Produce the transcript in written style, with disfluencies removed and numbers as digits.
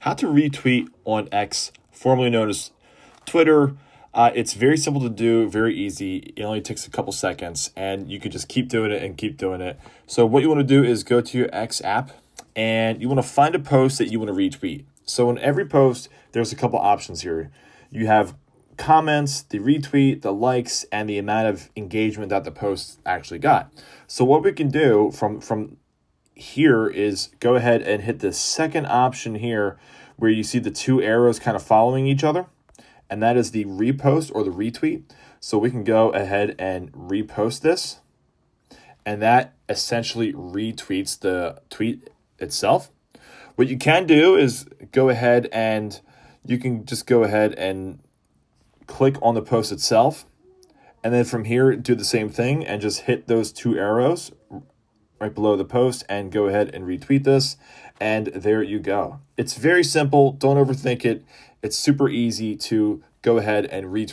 how to retweet on X, formerly known as Twitter. It's very simple to do, very easy. It only takes a couple seconds, and you can just keep doing it and keep doing it. So what you want to do is go to your X app, and you want to find a post that you want to retweet. So in every post, there's a couple options here. You have comments, the retweet, the likes, and the amount of engagement that the post actually got. So what we can do from here is go ahead and hit the second option here where you see the two arrows kind of following each other, and that is the repost or the retweet. So we can go ahead and repost this, and that essentially retweets the tweet itself. What you can do is go ahead and you can just go ahead and click on the post itself, and then from here do the same thing and just hit those two arrows right below the post and go ahead and retweet this, and there you go. It's very simple. Don't overthink it. It's super easy to go ahead and retweet